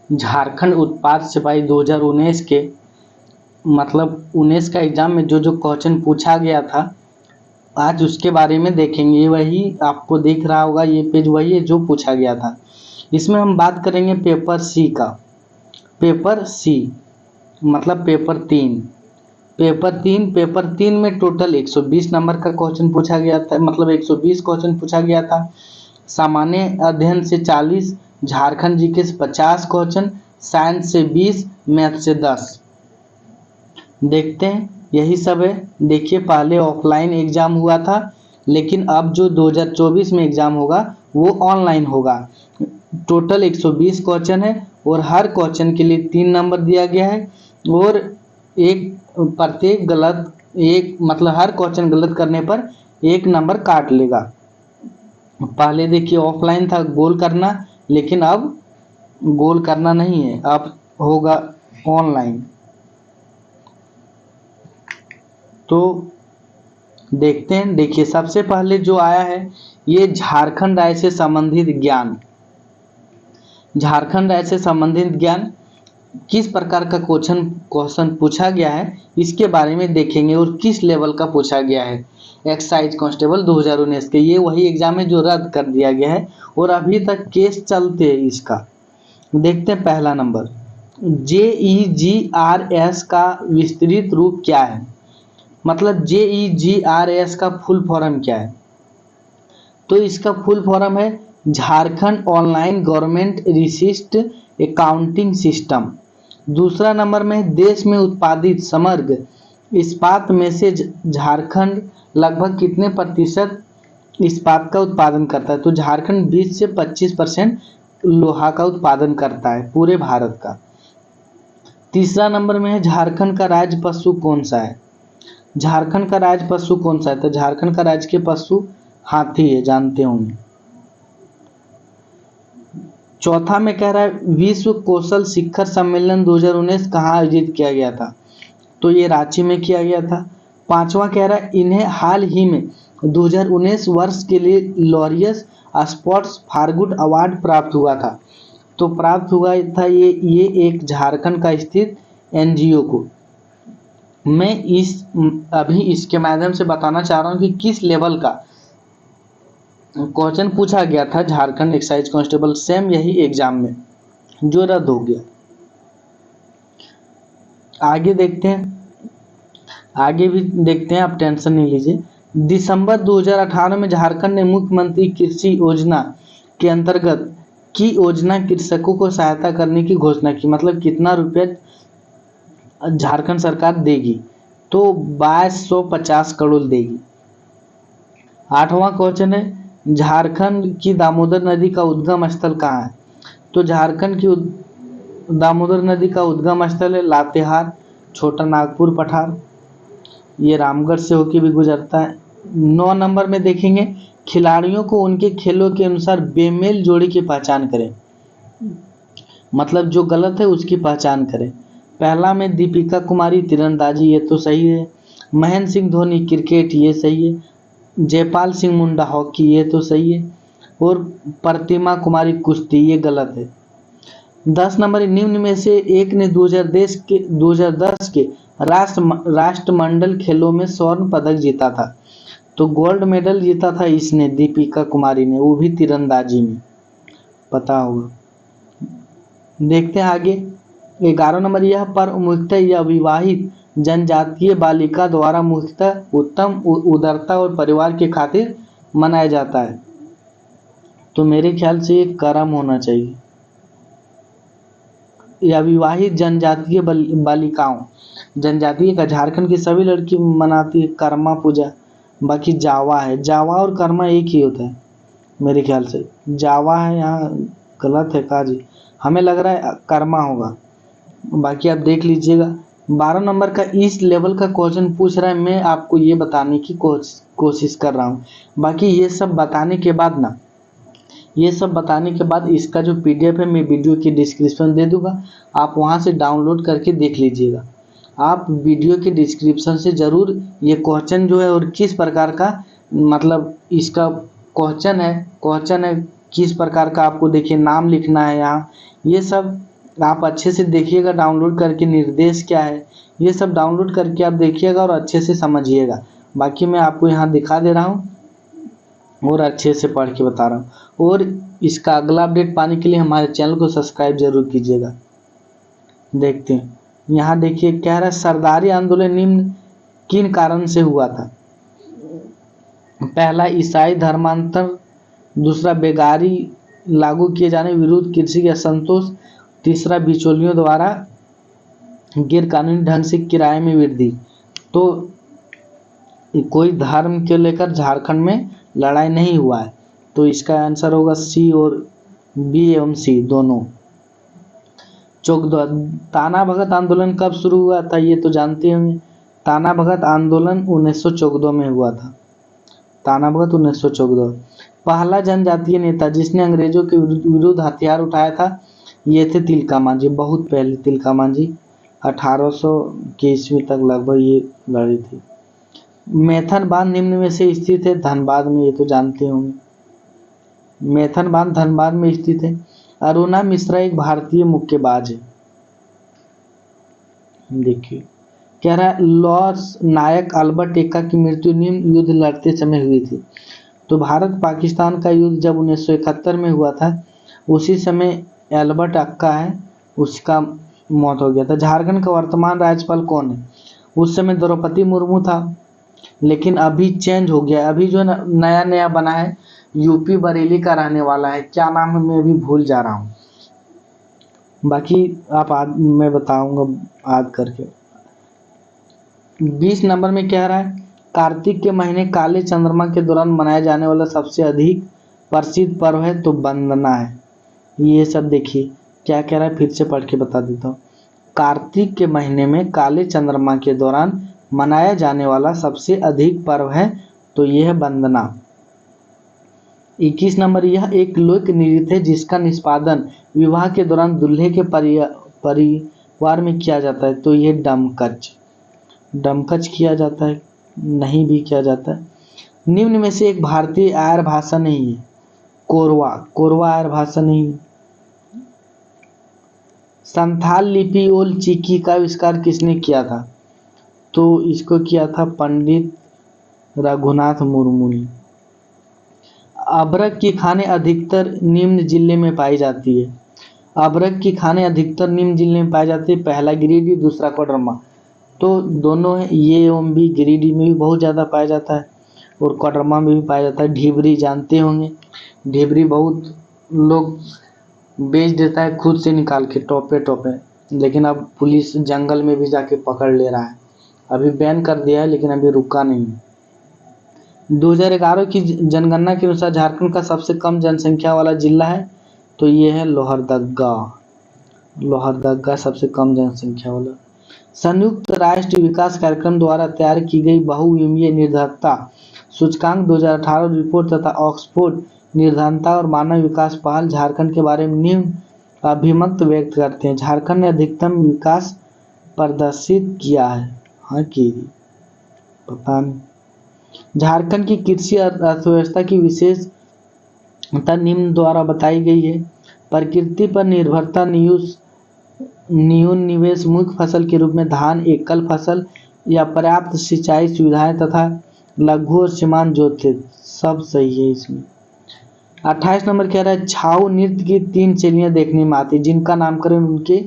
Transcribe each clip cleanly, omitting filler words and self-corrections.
झारखंड उत्पाद सिपाही 2019 के मतलब 19 का एग्जाम में जो जो क्वेश्चन पूछा गया था, आज उसके बारे में देखेंगे। वही आपको दिख रहा होगा, ये पेज वही है जो पूछा गया था। इसमें हम बात करेंगे पेपर सी का। पेपर सी मतलब पेपर तीन में टोटल 120 नंबर का क्वेश्चन पूछा गया था, मतलब 120 क्वेश्चन पूछा गया था। सामान्य अध्ययन से 40, झारखंड जीके से 50 क्वेश्चन, साइंस से 20, मैथ से 10। देखते हैं, यही सब है। देखिए, पहले ऑफलाइन एग्जाम हुआ था, लेकिन अब जो 2024 में एग्जाम होगा वो ऑनलाइन होगा। टोटल 120 क्वेश्चन है और हर क्वेश्चन के लिए 3 नंबर दिया गया है और प्रत्येक गलत मतलब हर क्वेश्चन गलत करने पर 1 नंबर काट लेगा। पहले देखिए ऑफलाइन था गोल करना, लेकिन अब गोल करना नहीं है, अब होगा ऑनलाइन। तो देखते हैं। देखिए, सबसे पहले जो आया है ये झारखंड राज्य से संबंधित ज्ञान। झारखंड राज्य से संबंधित ज्ञान किस प्रकार का क्वेश्चन पूछा गया है इसके बारे में देखेंगे और किस लेवल का पूछा गया है। एक्साइज कांस्टेबल 2019 के ये वही एग्जाम है जो रद्द कर दिया गया है और अभी तक केस चलते हैं इसका। देखते हैं पहला नंबर, JEGRS का विस्तृत रूप क्या है। मतलब JEGRS का फुल फॉर्म क्या है? तो इसका फुल फॉर्म है Jharkhand online government resist accounting system. दूसरा नंबर में देश में उत्पादित समग्र इस्पात में से झारखंड लगभग कितने प्रतिशत इस्पात का उत्पादन करता है? तो झारखंड 20 से 25% लोहा का उत्पादन करता है पूरे भारत का। तीसरा नंबर में है झारखंड का राज्य पशु कौन सा है? झारखंड का राज्य पशु कौन सा है? तो झारखंड का राज्य के पशु हाथी है, जानते होंगे। चौथा में कह रहा है विश्व कौशल शिखर सम्मेलन 2019 कहाँ आयोजित किया गया था? तो ये रांची में किया गया था। पांचवा कह रहा है इन्हें हाल ही में 2019 वर्ष के लिए Laureus sports for good award प्राप्त हुआ था। तो प्राप्त हुआ था ये एक झारखंड का स्थित NGO को। मैं अभी इसके माध्यम से बताना चाह रहा हूँ कि किस लेवल का क्वेश्चन पूछा गया था झारखंड एक्साइज कांस्टेबल सेम यही एग्जाम में जो रद्द हो गया। आगे देखते हैं, आगे भी देखते हैं, आप टेंशन नहीं लीजिए। दिसंबर 2018 में झारखंड ने मुख्यमंत्री कृषि योजना के अंतर्गत की योजना कृषकों को सहायता करने की घोषणा की। मतलब कितना रुपया झारखंड सरकार देगी? तो 2250 करोड़ देगी। आठवां क्वेश्चन है झारखंड की दामोदर नदी का उद्गम स्थल कहाँ है? तो झारखंड की दामोदर नदी का उद्गम स्थल है लातेहार, छोटा नागपुर पठार, ये रामगढ़ से होकर भी गुजरता है। 9 नंबर में देखेंगे खिलाड़ियों को उनके खेलों के अनुसार बेमेल जोड़ी की पहचान करें। मतलब जो गलत है उसकी पहचान करें। पहला में दीपिका कुमारी तीरंदाजी, ये तो सही है। महेंद्र सिंह धोनी क्रिकेट, ये सही है। जयपाल सिंह मुंडा हॉकी, ये तो सही है। और प्रतिमा कुमारी कुश्ती, ये गलत है। 10 नंबर निम्न में से एक ने 2010 के राष्ट्रमंडल खेलों में स्वर्ण पदक जीता था। तो गोल्ड मेडल जीता था इसने, दीपिका कुमारी ने, वो भी तीरंदाजी में, पता होगा। देखते हैं आगे। 11 नंबर यह पर्व मुख्यतः या विवाहित जनजातीय बालिका द्वारा मुख्यतः उत्तम उदारता और परिवार के खातिर मनाया जाता है। तो मेरे ख्याल से ये कर्म होना चाहिए, या विवाहित जनजातीय बालिकाओं। जनजातीय का झारखंड की सभी लड़की मनाती है कर्मा पूजा। बाकी जावा है, जावा और कर्मा एक ही होता है मेरे ख्याल से। जावा है यहाँ, गलत है काजी, हमें लग रहा है कर्मा होगा, बाकी आप देख लीजिएगा। 12 नंबर का इस लेवल का क्वेश्चन पूछ रहा है, मैं आपको ये बताने की कोशिश कर रहा हूँ। बाकी ये सब बताने के बाद इसका जो PDF है मैं वीडियो की डिस्क्रिप्शन दे दूंगा, आप वहाँ से डाउनलोड करके देख लीजिएगा। आप वीडियो के डिस्क्रिप्शन से ज़रूर ये क्वेश्चन जो है और किस प्रकार का मतलब इसका क्वेश्चन है किस प्रकार का, आपको देखिए नाम लिखना है यहाँ, ये सब आप अच्छे से देखिएगा डाउनलोड करके, निर्देश क्या है ये सब डाउनलोड करके आप देखिएगा और अच्छे से समझिएगा। बाकी मैं आपको यहाँ दिखा दे रहा हूँ और अच्छे से पढ़ के बता रहा हूँ। और इसका अगला अपडेट पाने के लिए हमारे चैनल को सब्सक्राइब जरूर कीजिएगा। देखते हैं, यहाँ देखिए कह रहा है सरदारी आंदोलन निम्न किन कारण से हुआ था। पहला, ईसाई धर्मांतर। दूसरा, बेगारी लागू किए जाने विरुद्ध कृषि के असंतोष। तीसरा, बिचौलियों द्वारा गैर कानूनी ढंग से किराए में वृद्धि। तो कोई धर्म के लेकर झारखंड में लड़ाई नहीं हुआ है, तो इसका आंसर होगा सी और बी एवं सी दोनों। चौगदवा, ताना भगत आंदोलन कब शुरू हुआ था, ये तो जानते होंगे। ताना भगत आंदोलन 1914 में हुआ था। ताना भगत 1914। पहला जनजातीय नेता जिसने अंग्रेजों के विरुद्ध हथियार उठाया था, ये थे तिलका मांझी। बहुत पहले तिलका मांझी 1800 की ईस्वी तक लगभग ये लड़ी थी। मैथन बांध निम्न में से स्थित है, धनबाद में, ये तो जानते होंगे। मैथन बांध धनबाद में स्थित है। अरुणा मिश्रा एक भारतीय मुक्केबाज है। देखिए कह रहा है लॉर्ड्स नायक अल्बर्ट एक्का की मृत्यु निम्न युद्ध लड़ते समय हुई थी। तो भारत पाकिस्तान का युद्ध जब 1971 में हुआ था, उसी समय अल्बर्ट एक्का है उसका मौत हो गया था। झारखंड का वर्तमान राज्यपाल कौन है? उस समय द्रौपदी मुर्मू था, लेकिन अभी चेंज हो गया। अभी जो नया नया बना है यूपी बरेली का रहने वाला है, क्या नाम है मैं अभी भूल जा रहा हूँ। बाकी आप मैं बताऊंगा याद करके। 20 नंबर में कह रहा है कार्तिक के महीने काले चंद्रमा के दौरान मनाया जाने वाला सबसे अधिक प्रसिद्ध पर्व है, तो वंदना है। ये सब देखिए क्या कह रहा है, फिर से पढ़ के बता देता हूँ। कार्तिक के महीने में काले चंद्रमा के दौरान मनाया जाने वाला सबसे अधिक पर्व है, तो यह है वंदना। 21 नंबर, यह एक लोक नृत्य है जिसका निष्पादन विवाह के दौरान दूल्हे के परिवार में किया जाता है, तो यह डमकच। डमकच किया जाता है, नहीं भी किया जाता है। निम्न में से एक भारतीय आर्य भाषा नहीं है, कोरवा। कोरवा आर्य भाषा नहीं है। संथाल लिपि ओल चिकी का आविष्कार किसने किया था? तो इसको किया था पंडित रघुनाथ मुर्मू ने। अबरक की खाने अधिकतर निम्न जिले में पाई जाती है। अबरक की खाने अधिकतर निम्न जिले में पाई जाती है। पहला गिरिडीह, दूसरा कोडरमा। तो दोनों है ये एवं भी। गिरिडीह में भी बहुत ज़्यादा पाया जाता है और कोडरमा में भी पाया जाता है। ढिबरी जानते होंगे, ढिबरी बहुत लोग बेच देता है खुद से निकाल के टोपे टोपे, लेकिन अब पुलिस जंगल में भी जाके पकड़ ले रहा है। अभी बैन कर दिया है लेकिन अभी रुका नहीं। 2011 की जनगणना के अनुसार झारखंड का सबसे कम जनसंख्या वाला जिला है, तो ये है लोहरदगा। लोहरदगा सबसे कम जनसंख्या वाला। संयुक्त राष्ट्र विकास कार्यक्रम द्वारा तैयार की गई बहुविमीय निर्धनता सूचकांक 2018 रिपोर्ट तथा ऑक्सफोर्ड निर्धनता और मानव विकास पहल झारखंड के बारे में निम्न अभिमत व्यक्त करते हैं। झारखंड ने अधिकतम विकास प्रदर्शित किया है, हाँ की पता नहीं। झारखंड की कृषि अर्थव्यवस्था की विशेषता निम्न द्वारा बताई गई है। प्रकृति पर निर्भरता, न्यून निवेश, मुख्य फसल के रूप में धान, एकल फसल या पर्याप्त सिंचाई सुविधाएं तथा लघु और सीमांत जोत खेत, सब सही है इसमें। 28 नंबर कह रहा है छाऊ नृत्य की 3 शैलियां देखने में आती, जिनका नामकरण उनके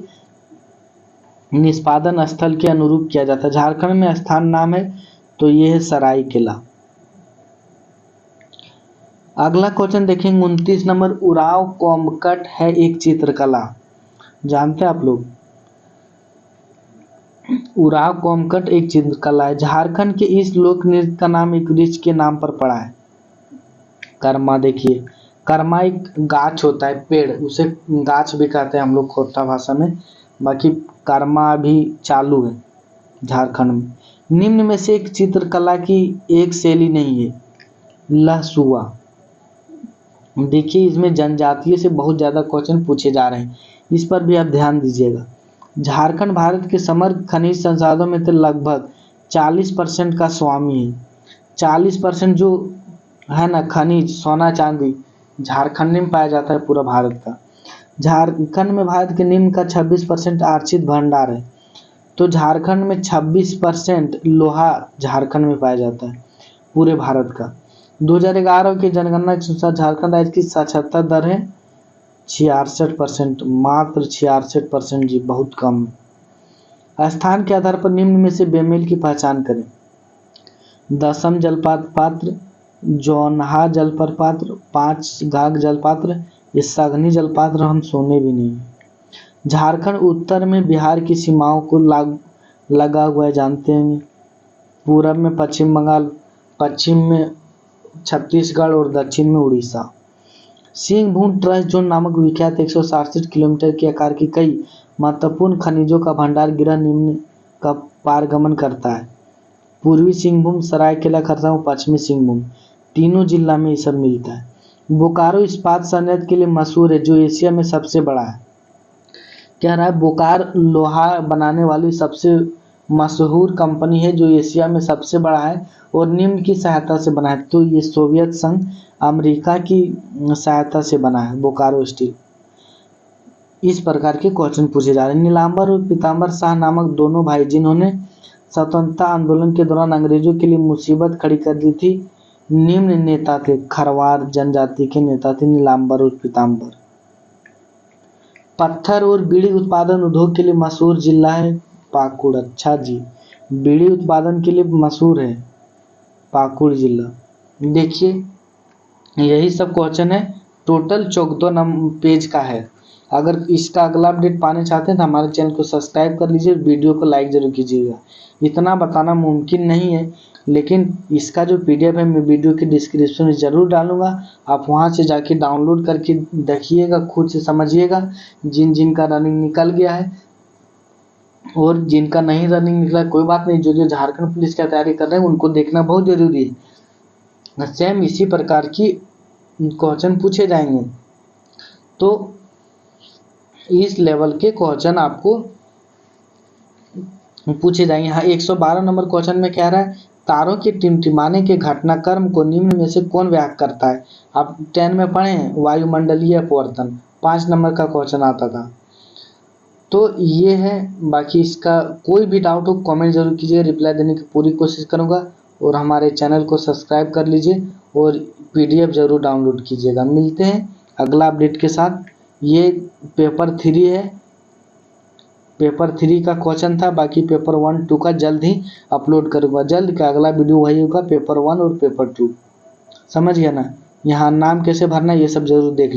निष्पादन स्थल के अनुरूप किया जाता है। झारखंड में स्थान नाम है, तो ये है सरायकेला। अगला क्वेश्चन देखेंगे 29 नंबर, उराव कोम्बकट है एक चित्रकला, जानते हैं आप लोग? उराव कोम्बकट एक चित्रकला है। झारखंड के इस लोक नृत्य का नाम एक वृक्ष के नाम पर पड़ा है, कर्मा। देखिए कर्मा एक गाछ होता है, पेड़, उसे गाछ भी कहते हैं हम लोग खोटा भाषा में। बाकी कर्मा अभी चालू है झारखंड में। निम्न में से एक चित्रकला की एक शैली नहीं है, लहसुआ। देखिए इसमें जनजातीय से बहुत ज़्यादा क्वेश्चन पूछे जा रहे हैं, इस पर भी आप ध्यान दीजिएगा। झारखंड भारत के समृद्ध खनिज संसाधनों में से लगभग 40% का स्वामी है। 40% जो है ना खनिज, सोना चांदी, झारखंड में पाया जाता है पूरा भारत का। झारखंड में भारत के निम्न का 26% आरक्षित भंडार है। तो झारखंड में 26% लोहा झारखंड में पाया जाता है पूरे भारत का। 2011 की जनगणना के अनुसार झारखंड राज्य की साक्षरता दर है 66%, मात्र 66% जी, बहुत कम। स्थान के आधार पर निम्न में से बेमेल की पहचान करें। दसम जलपात पात्र, जौनहा जलप्रपात, 5 घाघ जलपात्र, ये सघनी जलपात्र हम सुने भी नहीं। झारखंड उत्तर में बिहार की सीमाओं को लगा हुआ है, जानते हैं। पूरब में पश्चिम बंगाल, पश्चिम में छत्तीसगढ़ और दक्षिण में उड़ीसा। सिंहभूम ट्रस्ट जोन नामक विख्यात 167 किलोमीटर के आकार की कई महत्वपूर्ण खनिजों का भंडार गृह निम्न का पारगमन करता है। पूर्वी सिंहभूम, सरायकेला खरसावां, पश्चिमी सिंहभूम, तीनों जिला में ये सब मिलता है। बोकारो इस्पात संयंत्र के लिए मशहूर है, जो एशिया में सबसे बड़ा है। कह रहा है बोकारो लोहा बनाने वाली सबसे मशहूर कंपनी है, जो एशिया में सबसे बड़ा है और निम्न की सहायता से बना है। तो ये सोवियत संघ अमेरिका की सहायता से बना है बोकारो स्टील। इस प्रकार के क्वेश्चन पूछे जा रहे हैं। नीलांबर और पीतांबर शाह नामक दोनों भाई, जिन्होंने स्वतंत्रता आंदोलन के दौरान अंग्रेजों के लिए मुसीबत खड़ी कर दी थी, निम्न नेता थे। खरवार जनजाति के नेता थे नीलांबर और पीतांबर। पत्थर और बीड़ी उत्पादन उद्योग के लिए मशहूर जिला है पाकुड़। अच्छा जी, बीड़ी उत्पादन के लिए मशहूर है पाकुड़ जिला। देखिए यही सब क्वेश्चन है, टोटल 14 पेज का है। अगर इसका अगला अपडेट पाने चाहते हैं तो हमारे चैनल को सब्सक्राइब कर लीजिए, वीडियो को लाइक जरूर कीजिएगा। इतना बताना मुमकिन नहीं है, लेकिन इसका जो PDF है मैं वीडियो के डिस्क्रिप्शन में ज़रूर डालूंगा। आप वहां से जाके डाउनलोड करके देखिएगा, खुद से समझिएगा। जिनका रनिंग निकल गया है और जिनका नहीं रनिंग निकला, कोई बात नहीं। जो झारखंड पुलिस की तैयारी कर रहे हैं उनको देखना बहुत ज़रूरी है। सेम इसी प्रकार की क्वेश्चन पूछे जाएंगे, तो इस लेवल के क्वेश्चन आपको पूछे जाएंगे। हाँ, 112 नंबर क्वेश्चन में कह रहा है तारों के टिमटिमाने के घटनाक्रम को निम्न में से कौन व्याख्या करता है। आप 10 में पढ़े हैं वायुमंडलीय अपवर्तन, 5 नंबर का क्वेश्चन आता था। तो ये है, बाकी इसका कोई भी डाउट हो कमेंट जरूर कीजिए, रिप्लाई देने की पूरी कोशिश करूँगा। और हमारे चैनल को सब्सक्राइब कर लीजिए और PDF जरूर डाउनलोड कीजिएगा। मिलते हैं अगला अपडेट के साथ। ये पेपर 3 है, पेपर 3 का क्वेश्चन था। बाकी पेपर 1, 2 का जल्द ही अपलोड करूँगा। जल्द का अगला वीडियो वही होगा, पेपर 1 और पेपर 2। समझ गया ना। यहाँ नाम कैसे भरना है ये सब जरूर देख